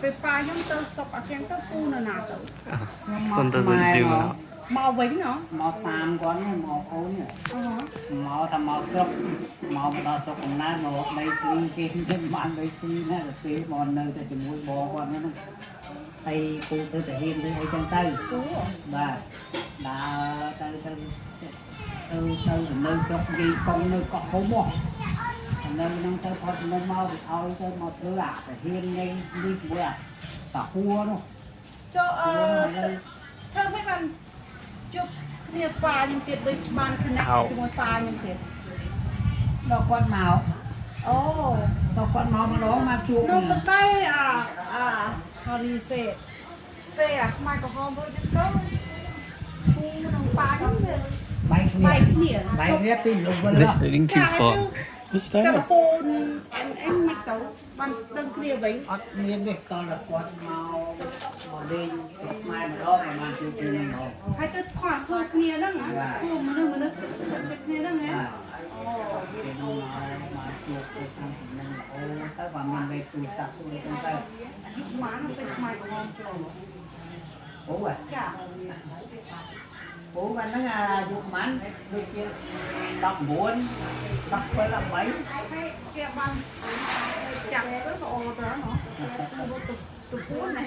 ពេលប៉ាខ្ញុំទៅសុកអាខាងទៅពូនៅណាទៅ Son doesn't zoom out. មកវិញណ៎ មកតាមគាត់នេះមកអូននេះ អូ មកថាមកស្រុកមកដល់ស្រុកកំណើតមកដីគ្រីគេមិនបានដីគ្រីណាទៅពេលមកនៅតែជាមួយបងគាត់ហ្នឹងហើយពូទៅតាហ៊ានទៅអីចឹងទៅ ពូ បាទដើរទៅនៅស្រុកនិយាយកងនៅកោះហុំមកនៅនឹងទៅផុតនៅមកឲ្យទៅមកធ្វើអាតាហ៊ាននេះជាមួយអាតាហួរនោះ ចូលធ្វើមិនបានជប់គ្នាប៉ាខ្ញុំទៀតដូចបាន connect ជាមួយប៉ាខ្ញុំទៀត ដល់គាត់មក អូ ដល់គាត់មកម្ដងមកជួប នោះប៉ុន្តែhow do you say it ពេលខ្មែរក្រហមវិញទៅពូនឹងប៉ាខ្ញុំវា បែកគ្នា បែកគ្នា បែកគ្នាពីលោកវិញ They're sitting too far. What's តែ that? ហ្វូនអញមិនទៅបានដឹងគ្នាវិញ អត់មានទេតតែគាត់មកលេងស្រុកខ្មែរម្ដងហើយមកជួបគ្នាម្ដង ហើយទៅខោសួរគ្នាហ្នឹងសួរមនុស្សទៅគ្នាហ្នឹងហ៎ គេនឹងមកជួបទៅខាងហ្នឹងអូទៅបានមានលេខទូរស័ព្ទទៅទៅ ស្មានទៅខ្មែរក្រហមចូល អូហ៎ ចា អូបានហ្នឹងអាយុប៉ុន្មានដូចជា19 17 18 ហើយគេបានចាក់ទៅអូទៅណោះទៅពួនណា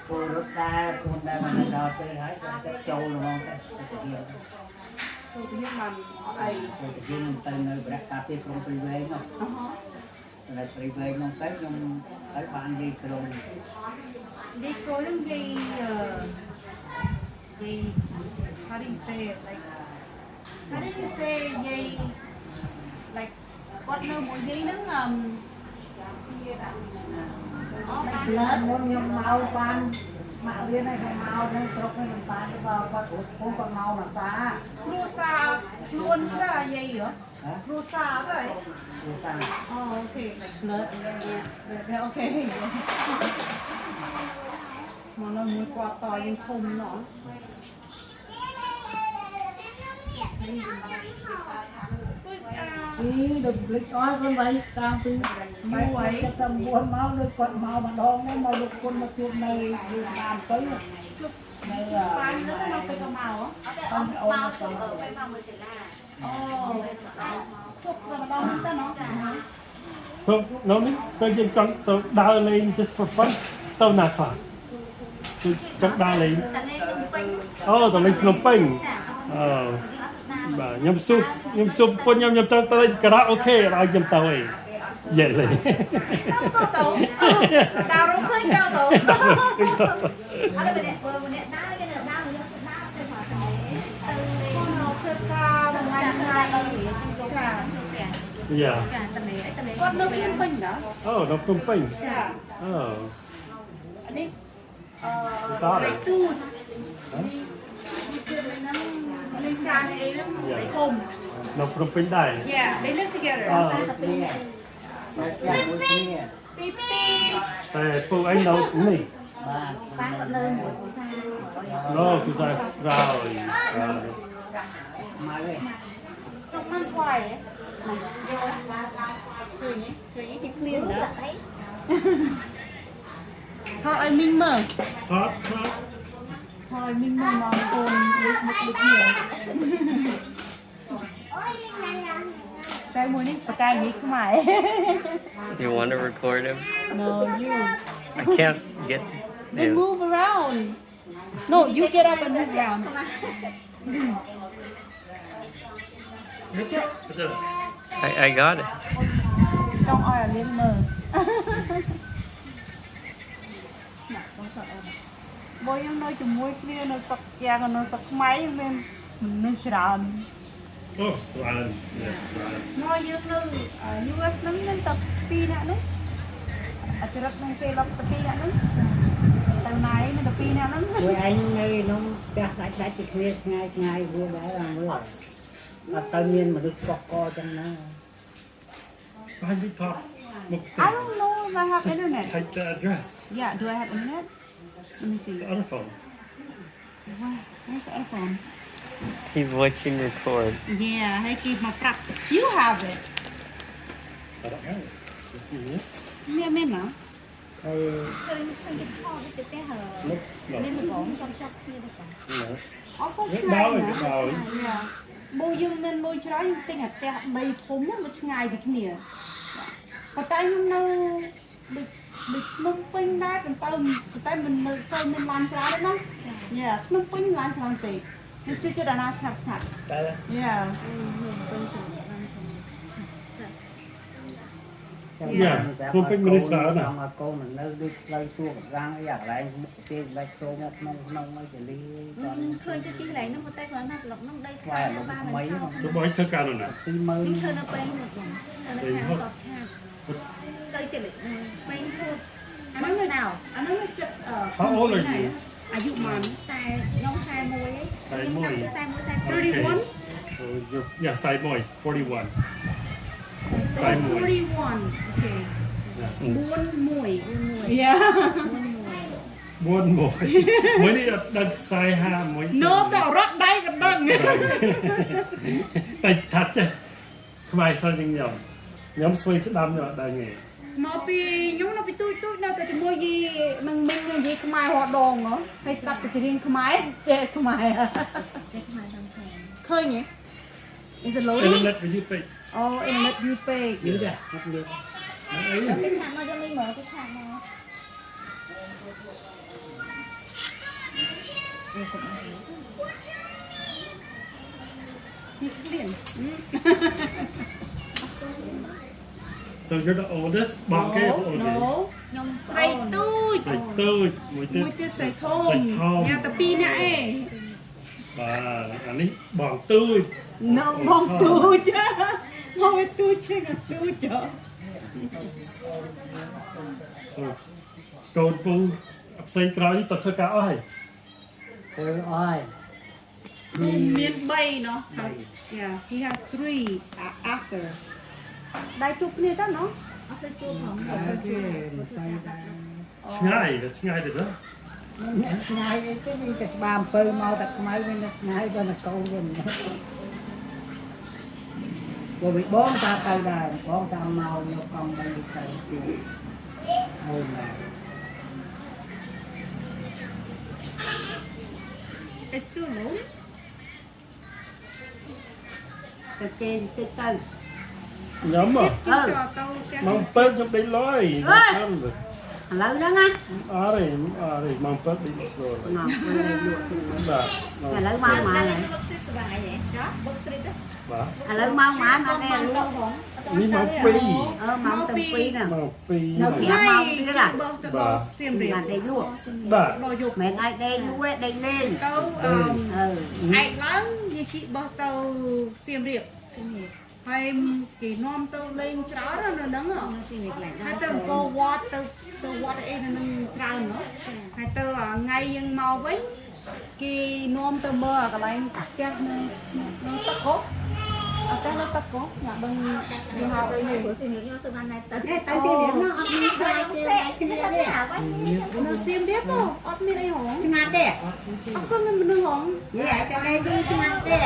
គោរត់ដែរខ្លួនដែរបានដល់ពេលហើយគាត់ទៅចូលហ្មងទៅទៅទៀត ទៅខ្ញុំបានអី ទៅយើងទៅនៅប្រកាសទីក្រុងព្រៃវែងនោះ អហ តែព្រៃវែងនោះទៅខ្ញុំហើយបាននិយាយក្រុង ឌីកូនឹងនិយាយhow do you say it like how do you say និយាយ like គាត់នៅមួយនិយាយហ្នឹងលើមុនខ្ញុំមកបានមករៀនឲ្យខ្ញុំមកនៅស្រុកនេះមិនបានទេបើគាត់ខ្ញុំក៏មកភាសា គ្រួសារខ្លួនទៅនិយាយហ៎គ្រួសារទៅ ភាសា អូអូខេ like blood yeah អូខេមកនៅមួយគាត់តយើងធំណោះ ពីដូចភ្លេចអស់ខ្លួនໄວតាំងពីមួយទៅ9មកដូចគាត់មកម្ដងនេះមកលោកគុណមកជួបនៅយូរបានទៅនៅ បានទៅនៅទៅកម៉ៅ អូនអូនទៅ អូជប់ទៅម្ដងទៅណោះ So, no, so you jump the darling just for fun. Don't not fun. Jump darling. Oh, the link from Ping. Oh, but nhâm soup pun nhâm tới karaoke rồi nhâm tàu ấy. Vậyเลย. Tàu đào rung khơi đào tàu. Yeah. Con nước Phnom Penh đó. Oh, nó from Ping. Dạ. Oh. Anh đi. Đó Cái rồi. tu. Đi chơi với nó lên tràn này lắm. Cái khùng. Nó from Ping đây. Yeah, they live together. នេះតែចាក់មួយគ្នា Beep beep. Tại phụ anh đâu cũng này. បាទ Ba có nơi một của xa Nó cứ ra rồi. មកវិញ Trong mang xoài ấy. Này, vô. Cười nhé thì clean đó. đấy Thôi anh Minh mơ. Hot, hot. Thôi Minh mơ mong ôn lịch nhiều. Cái mùi này phải cay nhít mày. You want to record him? No, you. I can't get. They Yeah. move around. No, you get up and move around. I got it. Trong ai là liên mờ. Bố em nói chùm môi kia nó sọc chàng nó sọc máy nên nó tràn. Oh, Swan. Yeah, Swan. Nó như nó như vậy nó nên tập pi nè đấy. À thì rất nên phê lọc tập pi nè đấy. Từ này nó tập pi nè nó. ជួយឯងនៅក្នុងផ្ទះដាច់ដាច់ទៅគ្នាឆ្ងាយឆ្ងាយវាដែរអាមើលអត់សូវមានមនុស្សកកកចឹងណា Behind the top. Look I don't know if I have Just internet. type the address. Yeah, do I have internet? Let me see. The other phone. Where's the iPhone? He's watching record. Yeah, hay keep my prop. You have it. I don't know. Just give me it. Mẹ mẹ nào? ហើយ ឃើញគេថតទៅផ្ទះមានបងចង់ចាប់គ្នាដែរអត់សូវ Cái ឆ្ងាយ đau ណា này cái đau ấy. បើយើងមានលុយច្រើនទិញអាផ្ទះ3ធំមកឆ្ងាយពីគ្នាប៉ុន្តែខ្ញុំនៅដូចភ្នំពេញដែរប៉ុន្តែមិននៅសូវមានឡានច្រើនទេណាយ៉ាភ្នំពេញឡានច្រើនពេកខ្ញុំជឿចិត្តអាណាស្ងាត់ស្ងាត់ ទៅ យ៉ា Dạ, không phải mình sợ nè. ចង់ឲ្យកូនមិននៅដូចផ្លូវទួកម្រាំងអីអាកន្លែងមុខប្រទេសមិនចូលមកក្នុងអីចលីចង់ ឃើញទៅទីកន្លែងនោះមកតែគាត់ណាប្លុកនោះដីស្ ស្វែ វាយ ង បាន ថ្មី មិន Tôi bỏ hết cả rồi nè. 20000 ឃើញនៅពេលនោះបងនៅខាងតបឆាតទៅចិត្តពេញพูดអានោះនៅnàoអានោះនៅចិត្ត How old are you? អាយុប៉ុន្មានខ្ញុំ41ឯង 41 31 So yeah, side boy, 41. Side boy. 41 អូខេ Yeah. 41 យ៉ា Buôn mồi. Mới đi đặt sai ha mới. នៅតែរត់ដៃក៏ដឹង Tay thật chứ. Không ai sao chừng nhầm. Nhóm xuôi chứ đâm rồi đại nghề. មកពីខ្ញុំនៅពីទូចនៅតែជាមួយយីនឹងមិញនិយាយខ្មែររត់ដងហ៎ហើយស្ដាប់ទៅរៀនខ្មែរចេះខ្មែរឃើញហ៎ Is it loading? Internet với YouTube. អូអ៊ីនធឺណិតយូរពេក យឺតដែរមកលឿន Đấy. គេឆាក់មកយកមីមើលគេឆាក់មកនេះគ្លៀន So you're the oldest? Bọn cái oldest. ខ្ញុំស្រីទូច Sạch tôi. Mùi មួយ tên. ទៀតស្រីធំ ស្រីធំ ញ៉ាតែពីរនាក់ឯង Bà, anh ấy bọn tôi. នៅមកទូចមកវាទូចជាងអាទូច So, côn pu ập xây trái tập thơ cả ơi. ធ្វើអស់ហើយ មាន3เนาะ Yeah he has 3 after ដៃជួបគ្នាទៅเนาะអត់សូវជួបផង តែគេមិនស្អីដែរ Ngay, là ngay được đó. អ្នកឆ្ងាយអីទេមានតែក្បាលអំពើមកតែខ្មៅមានតែឆ្ងាយក៏តែកូនវិញបើវិបងតាទៅដែរបងតាមមកយកកង់បីទៅជួយអូនណា It's still low ទៅគេតិចទៅ Nhắm à? ទៅទាំង Mang pet trong đấy lối. Ơi. ឥឡូវហ្នឹងណា À đây, mang pet đi rồi. មកពេលលក់ខ្លួន Bà, ឥឡូវមកមកហើយ បុកស្រីសបាយហ៎ចាបុកស្រីទៅ bà. ឥឡូវមកមកអត់ទេលក់ Ní mang pi. មកទៅពីហ្នឹង Mang pi. Nó này. kìa. មកទៅដល់សៀមរា បា ប នដេកលក់ Bà. ដល់យក មិនអាចដេកយូរទេដេកលេង ទៅ អឺ ឯកឡើងយាយជីបោះទៅសៀមរាបហើយគេនាំទៅលេងច្រើននៅហ្នឹងហើយទៅអង្គរវត្តទៅវត្តអីនៅហ្នឹងច្រើនហ៎ហើយទៅថ្ងៃយើងមកវិញគេនាំទៅមើលកន្លែងផ្ទះនៅទឹកកោអត់ទៅទឹកកោញ៉ាំដឹងយើងហៅទៅនេះព្រោះសៀមរាបខ្ញុំសើបានតែទៅសៀមរាបនោះអត់មានខ្លាចទេគ្នាទេនៅសៀមរាបនោះអត់មានអីហង ឆ្ងាត់ទេ អត់សូវមានមនុស្សហង និយាយតែលេងយូរឆ្ងាត់ទេ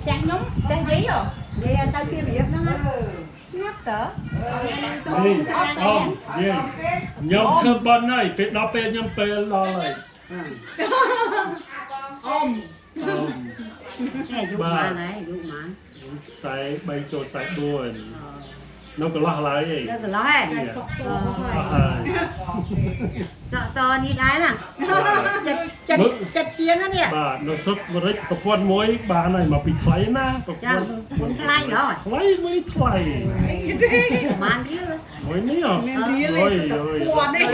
ទាំងខ្ញុំទាំងយាយហ៎ និយាយទៅសៀមរាបហ្នឹងណា ស្ងាត់តើ Đi. Ông, yeah. Nhóm thơm bọn này, phải đọc bên nhóm bê lo lại. អ៊ំ Ông, តែយូរមកហើយយូរមក xài bay cho xài buồn. Nó có lo lại gì? ទៅកន្លោះហ៎ តែសុកសោហើយ À, សនេះដែរណាចិត្តជាងណានេះ bà, nó sắp một rích, tập quân mối, bà này mà bị thay na. Tập ចា quân ខ្លាញ់ដល់ thay mới thay. បានទៀត Mới ní à? មានរៀលឯងស្ទើរពួនឯង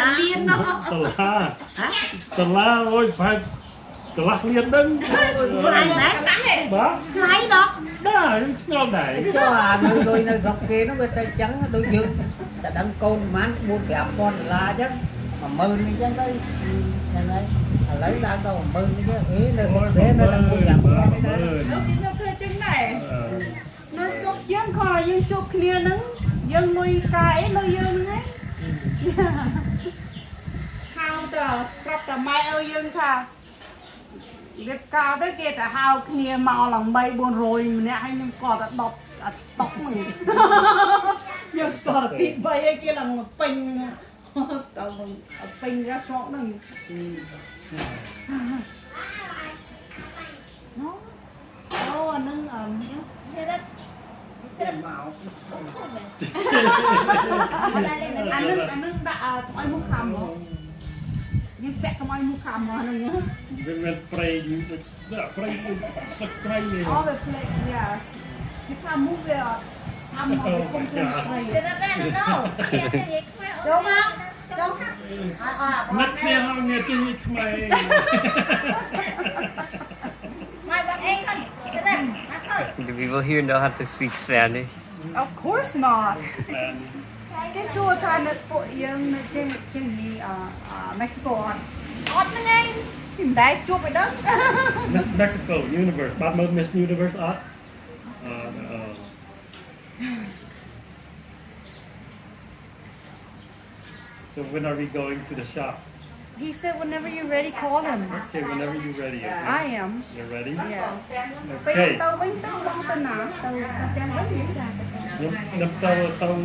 តែលៀនណោះ Tờ la. ហ៎ Tờ la, ôi, phải. Tờ la liền đứng. ខ្លាញ់ដែរ ខ្លាំងឯង Bà, ខ្លាញ់ដល់ đã, ngao đẩy. ចុះអានៅលុយនៅស្រុកគេនោះវាទៅចឹងដូចយើងតែដឹងកូនប្រហែល 4-5 ពាន់ដុល្លារអញ្ចឹង 10000អញ្ចឹងទៅចឹងហើយឥឡូវឡើងទៅ 10000អញ្ចឹងអេនៅហុលទេនៅតែ 4-5 ពាន់ទេដែរ លោកគេនៅធ្វើចឹងដែរនៅសុកយើងខំយើងជួបគ្នាហ្នឹងយើងលុយកាយលុយយើងហ្នឹងហៅទៅប្រាប់តែម៉ែអើយើងថារៀបការទៅគេតែហៅគ្នាមកឡើង3-400ម្នាក់ហើយខ្ញុំស្គាល់តែ10តុកហ្នឹងយើងស្គាល់តែ2-3ឯគេឡើងពេញ tao pin ra sọt nè nó ô nâng thế đó anh nâng đã tụi anh mua khăm hả nhưng vẽ tụi anh mua khăm hả nâng nhá Met prei, prei, prei. all the plate yeah cái khăm mua về ăn mà không cần spray đúng không đúng Mất kia không nghe chữ Khmer. Do people here know how to speak Spanish? of course not cái xua thay nó bộ yên trên gì Mexico ọt nó ngay tìm đáy chua vậy đó Miss Mexico Universe. Bạn mơ Miss Universe art. So when are we going to the shop? he said whenever you're ready call him Okay, whenever you're ready. Okay? I am You're ready? yeah Okay. tao bánh tao bông tao nã tao tao tem bánh gì chả Nhâm tàu